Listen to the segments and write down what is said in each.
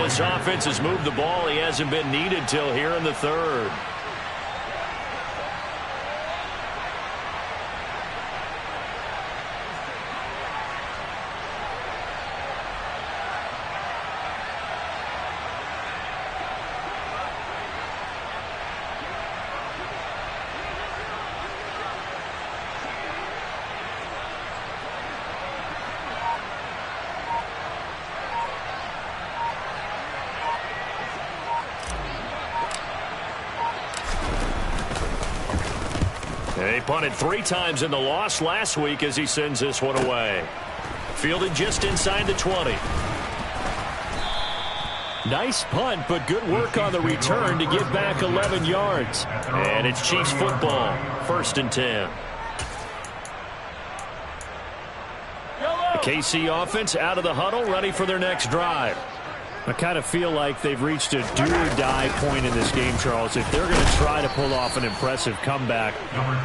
this offense has moved the ball. He hasn't been needed till here in the third. They punted 3 times in the loss last week as he sends this one away. Fielded just inside the 20. Nice punt, but good work on the return to get back 11 yards. And it's Chiefs football, 1st and 10. The KC offense out of the huddle, ready for their next drive. I kind of feel like they've reached a do-or-die point in this game, Charles. If they're going to try to pull off an impressive comeback,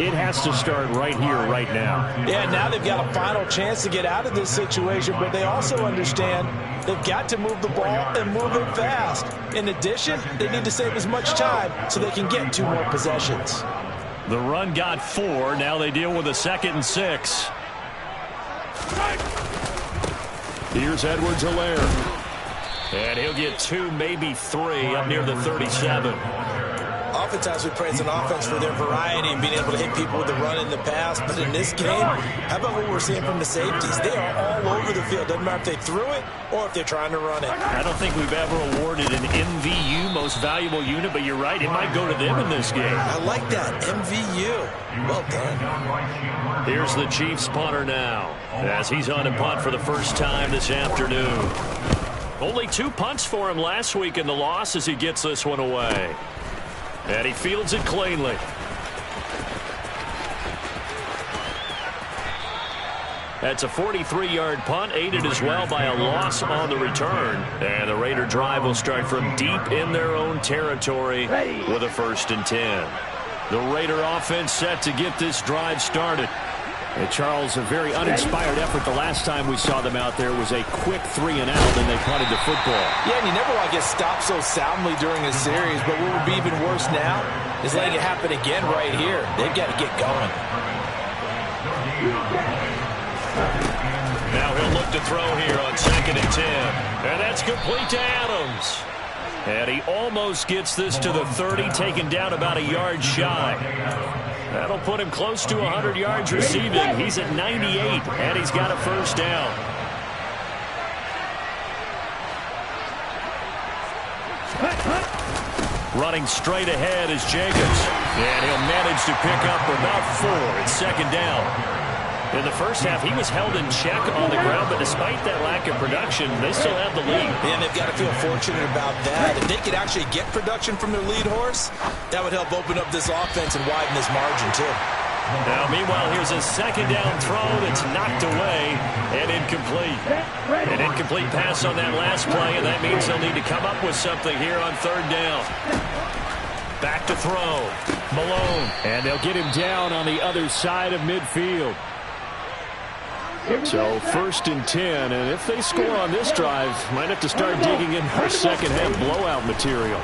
it has to start right here, right now. Yeah, now they've got a final chance to get out of this situation, but they also understand they've got to move the ball and move it fast. In addition, they need to save as much time so they can get 2 more possessions. The run got 4. Now they deal with a 2nd and 6. Here's Edwards-Helaire. And he'll get 2, maybe 3 up near the 37. Oftentimes we praise an offense for their variety and being able to hit people with the run in the past. But in this game, how about what we're seeing from the safeties? They are all over the field. Doesn't matter if they threw it or if they're trying to run it. I don't think we've ever awarded an MVU, most valuable unit, but you're right. It might go to them in this game. I like that. MVU. Well done. Here's the Chiefs punter now as he's on to punt for the first time this afternoon. Only 2 punts for him last week in the loss as he gets this one away. And he fields it cleanly. That's a 43-yard punt, aided as well by a loss on the return. And the Raider drive will start from deep in their own territory with a 1st and 10. The Raider offense set to get this drive started. And Charles, a very uninspired effort the last time we saw them out there was a quick 3 and out, and they punted the football. Yeah, and you never want to get stopped so soundly during a series, but what would be even worse now is letting it happen again right here. They've got to get going. Now he'll look to throw here on 2nd and 10. And that's complete to Adams. And he almost gets this to the 30, taken down about a yard shy. That'll put him close to 100 yards receiving. He's at 98, and he's got a 1st down. Running straight ahead is Jacobs. And he'll manage to pick up about 4. It's 2nd down. In the first half, he was held in check on the ground, but despite that lack of production, they still have the lead. And they've got to feel fortunate about that. If they could actually get production from their lead horse, that would help open up this offense and widen this margin, too. Now, meanwhile, here's a 2nd down throw that's knocked away and incomplete. An incomplete pass on that last play, and that means they'll need to come up with something here on 3rd down. Back to throw. Malone. And they'll get him down on the other side of midfield. So 1st and 10, and if they score on this drive, might have to start digging in for second-half blowout material.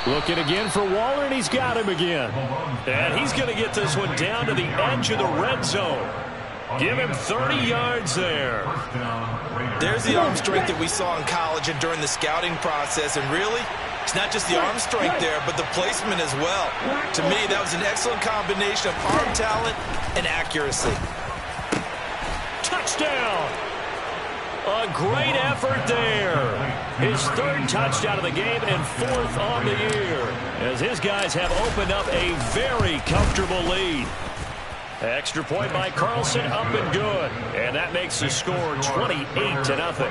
Looking again for Waller, and he's got him again. And he's going to get this one down to the edge of the red zone. Give him 30 yards there. There's the arm strength that we saw in college and during the scouting process, and really, it's not just the arm strength there, but the placement as well. To me, that was an excellent combination of arm talent and accuracy. Touchdown! A great effort there. His 3rd touchdown of the game and 4th on the year, as his guys have opened up a very comfortable lead. Extra point by Carlson, up and good. And that makes the score 28-0.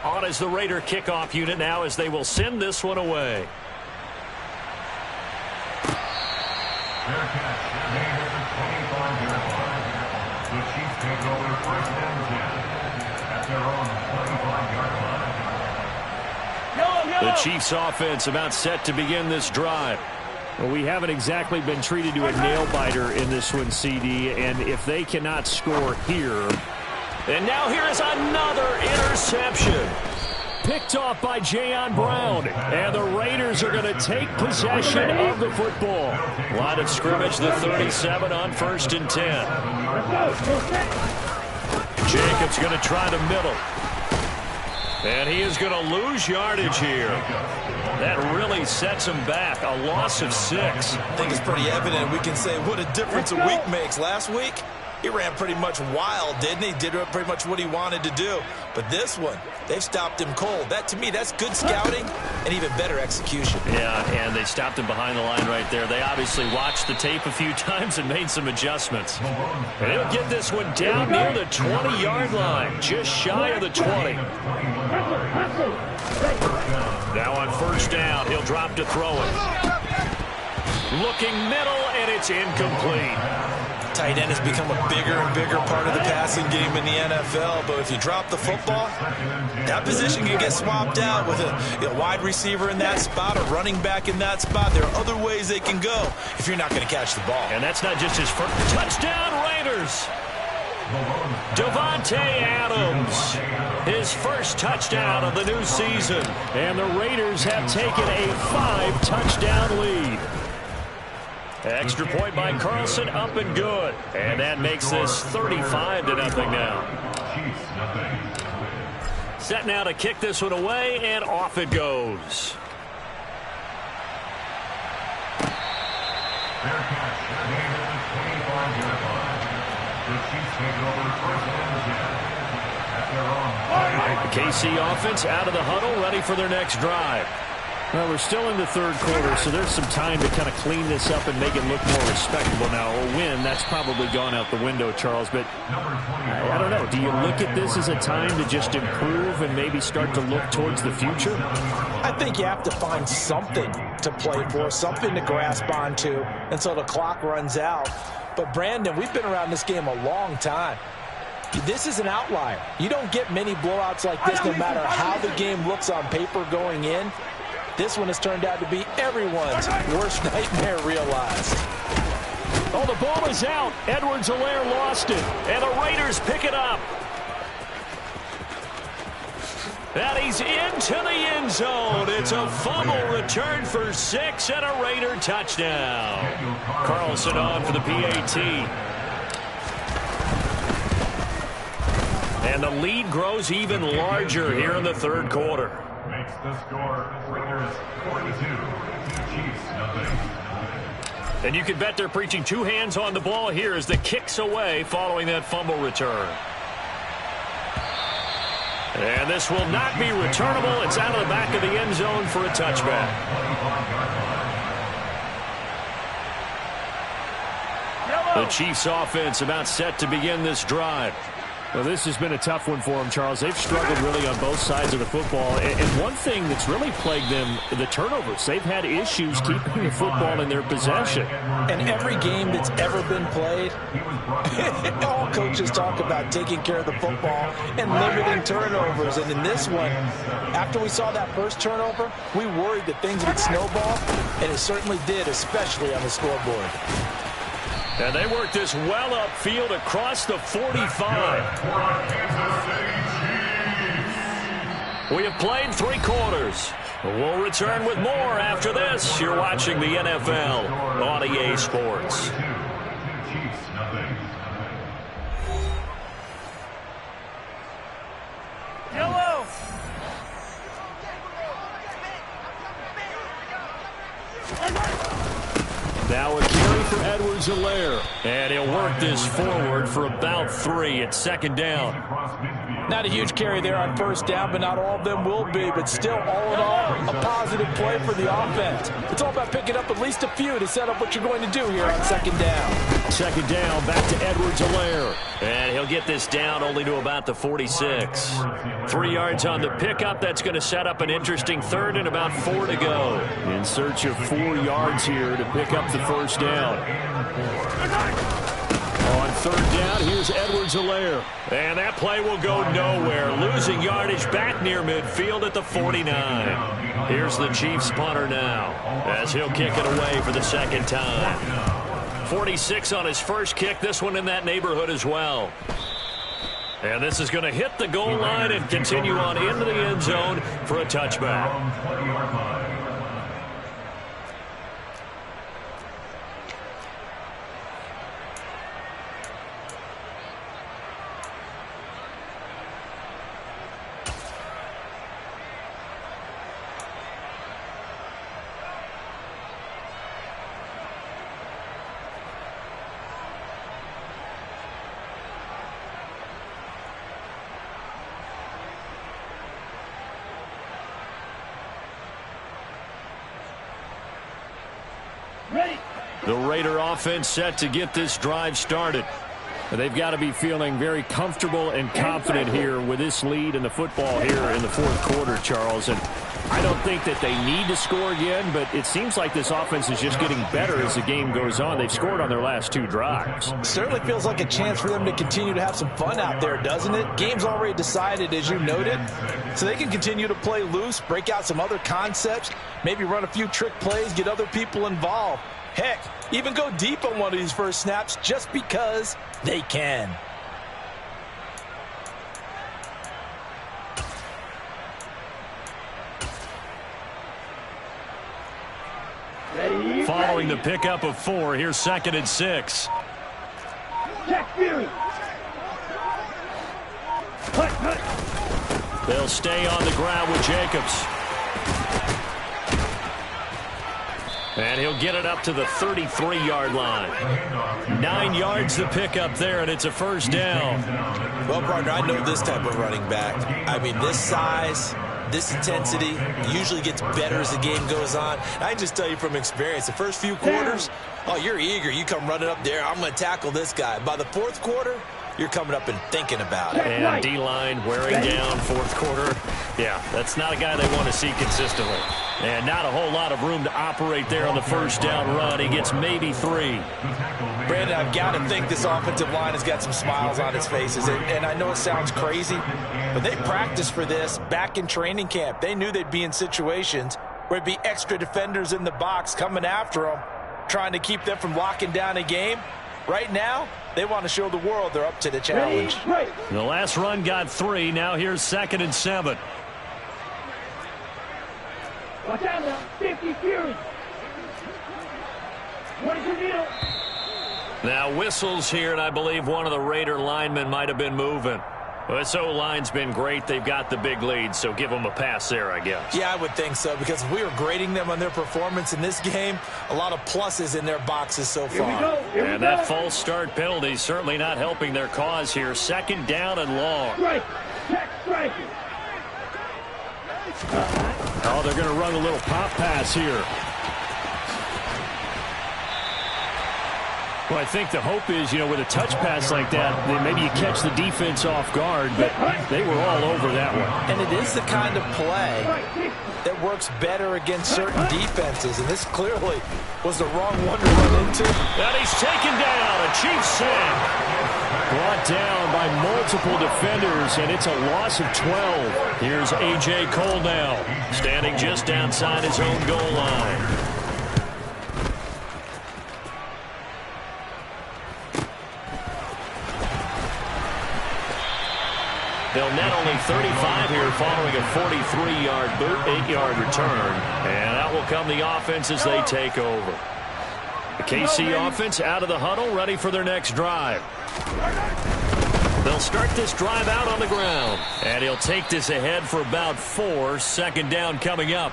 On is the Raider kickoff unit now as they will send this one away. The Chiefs offense about set to begin this drive. Well, we haven't exactly been treated to a nail-biter in this one, CD, and if they cannot score here. And now here is another interception. Picked off by Jayon Brown, and the Raiders are going to take possession of the football. Line of scrimmage, the 37 on 1st and 10. Jacobs going to try the middle. And he is going to lose yardage here. That really sets him back. A loss of 6. I think it's pretty evident. We can say what a difference a week makes. Last week, he ran pretty much wild, didn't he? Did pretty much what he wanted to do. But this one, they've stopped him cold. That, to me, that's good scouting and even better execution. Yeah, and they stopped him behind the line right there. They obviously watched the tape a few times and made some adjustments. And he'll get this one down near the 20-yard line, just shy of the 20. Now on 1st down, he'll drop to throw it. Looking middle, and it's incomplete. Tight end has become a bigger and bigger part of the passing game in the NFL, but if you drop the football, that position can get swapped out with a wide receiver in that spot, a running back in that spot. There are other ways they can go if you're not going to catch the ball. And that's not just his first touchdown, Raiders. Davante Adams, his first touchdown of the new season, and the Raiders have taken a 5-touchdown lead. Extra point by Carlson, up and good. And that makes this 35-0 now. Set now to kick this one away, and off it goes. Fair catch. The 25-yard line. The Chiefs take it over 1st and 10. At their own. The KC offense out of the huddle, ready for their next drive. Well, we're still in the 3rd quarter, so there's some time to kind of clean this up and make it look more respectable. Now, a win, that's probably gone out the window, Charles, but I don't know. Do you look at this as a time to just improve and maybe start to look towards the future? I think you have to find something to play for, something to grasp onto until the clock runs out. But, Brandon, we've been around this game a long time. This is an outlier. You don't get many blowouts like this no matter how the game looks on paper going in. This one has turned out to be everyone's worst nightmare realized. Oh, the ball is out. Edwards-Helaire lost it, and the Raiders pick it up. And he's into the end zone. It's a fumble return for 6 and a Raider touchdown. Carlson on for the PAT. And the lead grows even larger here in the 3rd quarter. Makes the score Raiders 42, Chiefs 0. And you can bet they're preaching 2 hands on the ball here as the kick's away following that fumble return. And this will not be returnable. It's out of the back of the end zone for a touchback. The Chiefs offense about set to begin this drive. Well, this has been a tough one for them, Charles. They've struggled really on both sides of the football. And one thing that's really plagued them, the turnovers. They've had issues keeping the football in their possession. And every game that's ever been played, all coaches talk about taking care of the football and limiting turnovers. And in this one, after we saw that first turnover, we worried that things would snowball, and it certainly did, especially on the scoreboard. And they work this well upfield across the 45. We have played 3 quarters. We'll return with more after this. You're watching the NFL on EA Sports. Yellow. Now a carry for Edwards-Helaire. And he'll work this forward for about 3 at 2nd down. Not a huge carry there on 1st down, but not all of them will be. But still, all in all, a positive play for the offense. It's all about picking up at least a few to set up what you're going to do here on 2nd down. 2nd down, back to Edwards-Helaire. And he'll get this down only to about the 46. 3 yards on the pickup. That's going to set up an interesting 3rd and about 4 to go. In search of 4 yards here to pick up the 1st down. On third down, here's Edwards-Helaire. And that play will go nowhere. Losing yardage back near midfield at the 49. Here's the Chiefs punter now as he'll kick it away for the second time. 46 on his first kick. This one in that neighborhood as well. And this is going to hit the goal line and continue on into the end zone for a touchback. The Raider offense set to get this drive started. They've got to be feeling very comfortable and confident here with this lead in the football here in the fourth quarter, Charles. And I don't think that they need to score again, but it seems like this offense is just getting better as the game goes on. They've scored on their last two drives. Certainly feels like a chance for them to continue to have some fun out there, doesn't it? Game's already decided, as you noted, so they can continue to play loose, break out some other concepts, maybe run a few trick plays, get other people involved. Heck, even go deep on one of these first snaps just because they can. Following the pickup of 4, here's 2nd and 6. They'll stay on the ground with Jacobs. And he'll get it up to the 33-yard line. 9 yards to pick up there, and it's a first down. Well, partner, I know this type of running back. I mean, this size, this intensity usually gets better as the game goes on. I can just tell you from experience, the first few quarters, oh, you're eager. You come running up there, I'm going to tackle this guy. By the fourth quarter, you're coming up and thinking about it. And D-line wearing down fourth quarter. Yeah, that's not a guy they want to see consistently. And not a whole lot of room to operate there on the first down run. He gets maybe 3. Brandon, I've got to think this offensive line has got some smiles on its faces. And I know it sounds crazy, but they practiced for this back in training camp. They knew they'd be in situations where it'd be extra defenders in the box coming after them, trying to keep them from locking down a game. Right now, they want to show the world they're up to the challenge. The last run got 3. Now here's 2nd and 7. Watch out now, 50 Fury. What is your deal? Now whistles here, and I believe one of the Raider linemen might have been moving. Well, this O-line's been great. They've got the big lead, so give them a pass there, I guess. Yeah, I would think so, because if we were grading them on their performance in this game, a lot of pluses in their boxes so far. And that false start penalty certainly not helping their cause here. 2nd down and long. Strike. Check striking. Oh, they're going to run a little pop pass here. Well, I think the hope is, with a touch pass like that, maybe you catch the defense off guard, but they were all over that one. And it is the kind of play that works better against certain defenses, and this clearly was the wrong one to run into. And he's taken down, a Chiefs sack. Brought down by multiple defenders, and it's a loss of 12. Here's A.J. Cole now, standing just outside his own goal line. They'll net only 35 here following a 43-yard boot, 8-yard return. And out will come the offense as they take over. The KC offense out of the huddle, ready for their next drive. They'll start this drive out on the ground. And he'll take this ahead for about 4. 2nd down coming up.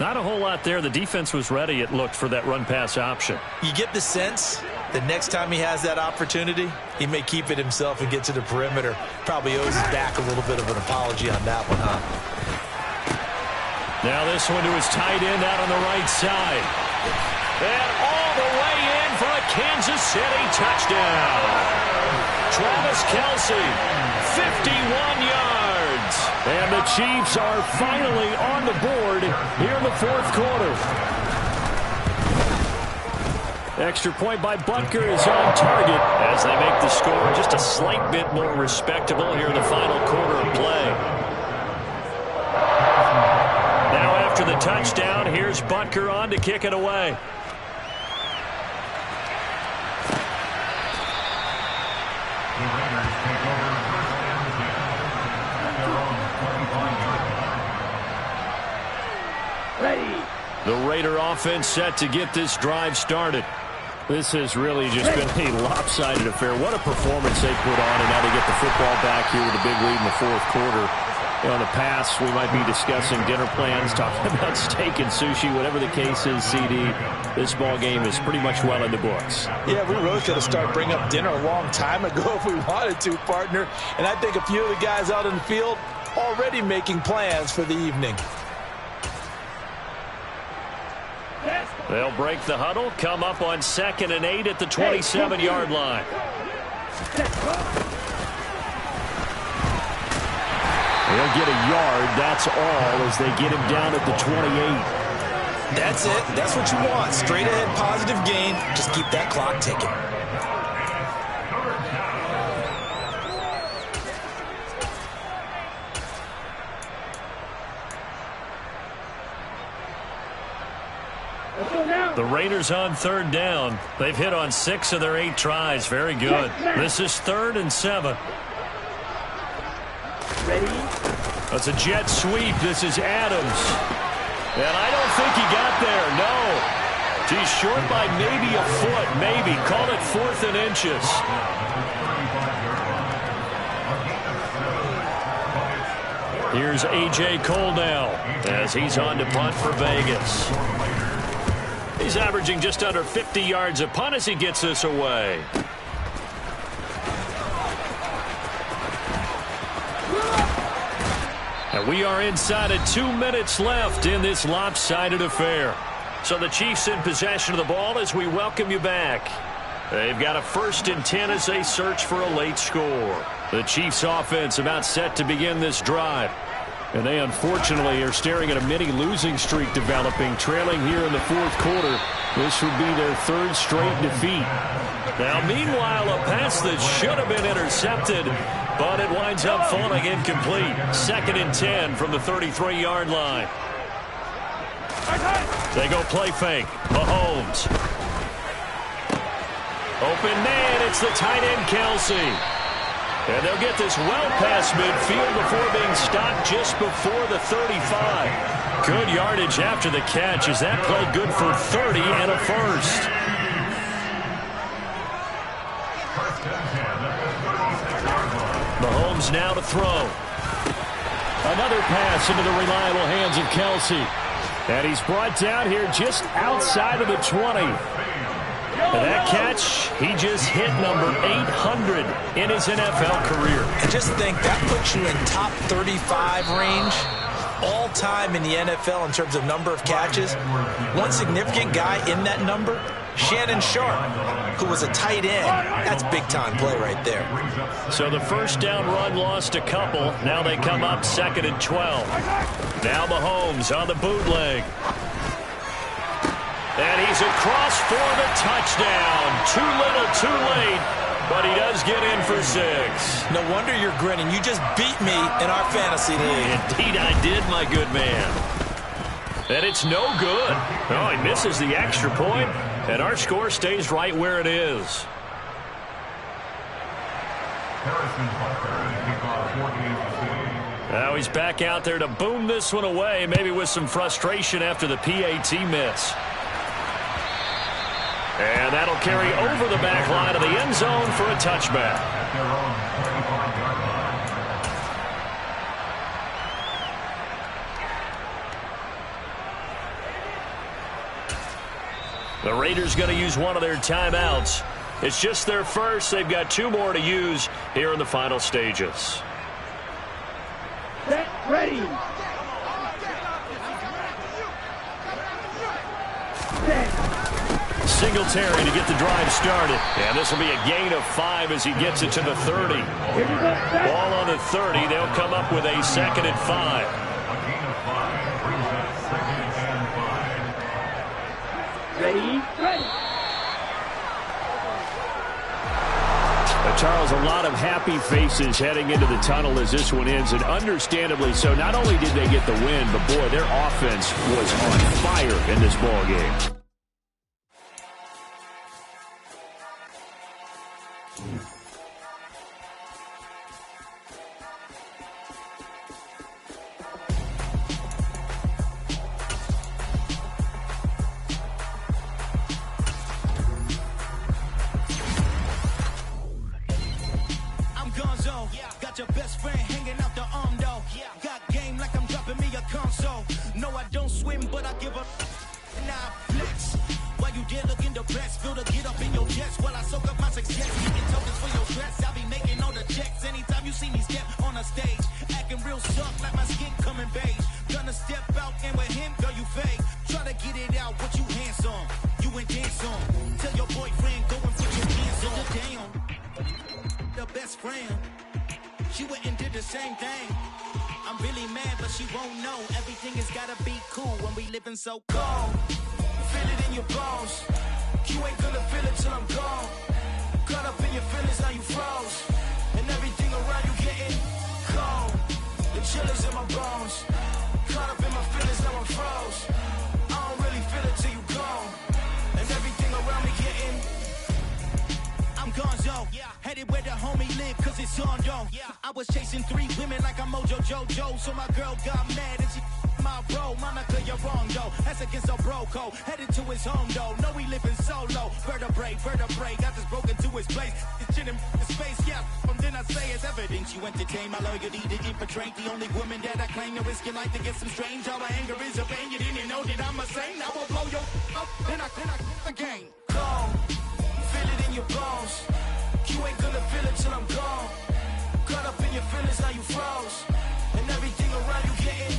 Not a whole lot there. The defense was ready, it looked, for that run-pass option. You get the sense that next time he has that opportunity, he may keep it himself and get to the perimeter. Probably owes his back a little bit of an apology on that one, huh? Now this one to his tight end out on the right side. And all the way in for a Kansas City touchdown. Travis Kelce, 51 yards. And the Chiefs are finally on the board here in the fourth quarter. Extra point by Butker is on target as they make the score just a slight bit more respectable here in the final quarter of play. Now after the touchdown, here's Butker on to kick it away. The Raider offense set to get this drive started. This has really just been a lopsided affair. What a performance they put on, and now they get the football back here with a big lead in the fourth quarter. You know, in the past, we might be discussing dinner plans, talking about steak and sushi, whatever the case is, CD. This ball game is pretty much well in the books. Yeah, we really could have started bringing up dinner a long time ago if we wanted to, partner. And I think a few of the guys out in the field already making plans for the evening. They'll break the huddle, come up on 2nd and 8 at the 27-yard line. They'll get a yard, that's all, as they get him down at the 28. That's it. That's what you want. Straight ahead, positive gain. Just keep that clock ticking. The Raiders on 3rd down. They've hit on 6 of their 8 tries. Very good. This is 3rd and 7. That's a jet sweep. This is Adams. And I don't think he got there. No. He's short by maybe a foot. Maybe. Call it 4th and inches. Here's A.J. Cole now as he's on to punt for Vegas. He's averaging just under 50 yards a punt as he gets this away. And we are inside of 2 minutes left in this lopsided affair. So the Chiefs in possession of the ball as we welcome you back. They've got a 1st and 10 as they search for a late score. The Chiefs offense about set to begin this drive. And they unfortunately are staring at a mini losing streak developing, trailing here in the fourth quarter. This would be their 3rd straight defeat. Now, meanwhile, a pass that should have been intercepted, but it winds up falling incomplete. 2nd and 10 from the 33-yard line. They go play fake. Mahomes. Open man, it's the tight end, Kelsey. And they'll get this well past midfield before being stopped just before the 35. Good yardage after the catch as that play good for 30 and a 1st. Mahomes now to throw. Another pass into the reliable hands of Kelsey. And he's brought down here just outside of the 20. And that catch, he just hit number 800 in his NFL career. And just think, that puts you in top 35 range all time in the NFL in terms of number of catches. One significant guy in that number, Shannon Sharp, who was a tight end. That's big-time play right there. So the 1st down run lost a couple. Now they come up 2nd and 12. Now Mahomes on the bootleg. And he's across for the touchdown. Too little, too late, but he does get in for 6. No wonder you're grinning. You just beat me in our fantasy league. Indeed I did, my good man. And it's no good. Oh, he misses the extra point, and our score stays right where it is. Now he's back out there to boom this one away, maybe with some frustration after the PAT miss. And that'll carry over the back line of the end zone for a touchback. The Raiders going to use one of their timeouts. It's just their first. They've got 2 more to use here in the final stages. Set, ready. Singletary to get the drive started. And this will be a gain of 5 as he gets it to the 30. Ball on the 30. They'll come up with a 2nd and 5. Ready, ready. Charles, a lot of happy faces heading into the tunnel as this one ends, and understandably so. Not only did they get the win, but, boy, their offense was on fire in this ball game. Got your best friend hanging out the arm though. Got game like I'm dropping me a console. No, I don't swim, but I give up. Nah, flex. While you there looking depressed, feel the get up in your chest while I soak up my success. Getting tokens for your dress, I'll be making all the checks. Anytime you see me step on a stage, acting real suck like my skin coming beige. Gonna step out and with him, girl, you fake. Try to get it out, what you handsome. You ain't dance on. Tell your boyfriend, go and put your hands on the down. The best friend. She went and did the same thing. I'm really mad, but she won't know. Everything has gotta be cool when we living so cold. Feel it in your bones. You ain't gonna feel it till I'm gone. Caught up in your feelings, now you froze. And everything around you getting cold. The chill is in my bones. Caught up in my feelings, now I'm froze. I don't really feel it till you gone. And everything around me getting I'm gonzo, headed where the homie live, cause it's on, yo. I was chasing 3 women like I'm Mojo Jojo, so my girl got mad and she my bro. Monica, you're wrong, yo. That's against a bro code. Headed to his home, though. No, we living solo. Vertebrae, got this broken to his place. It's chin in his face, yeah. From then I say it's evidence. You entertain my loyalty to infiltrate. The only woman that I claim to risk your life to get some strange. All my anger is a pain. You didn't know that I'm a saint. I will blow your up, then I again. Go. Feel it in your bones. You ain't gonna feel it till I'm gone. Caught up in your feelings, now you froze. And everything around you getting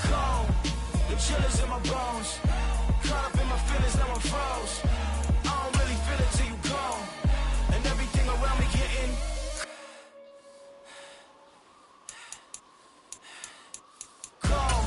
cold. The chill is in my bones. Caught up in my feelings, now I'm froze. I don't really feel it till you gone. And everything around me getting cold.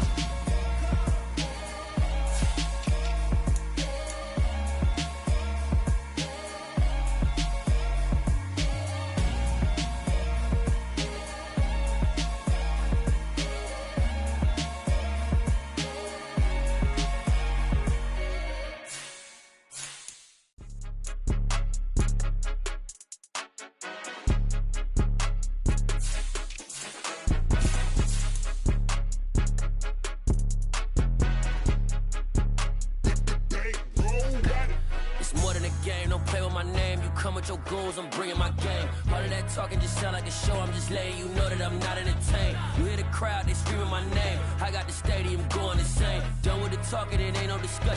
Your goals, I'm bringing my game. All of that talking just sound like a show. I'm just letting you know that I'm not entertained. You hear the crowd, they screaming my name. I got the stadium going insane. Done with the talking, it ain't no discussion.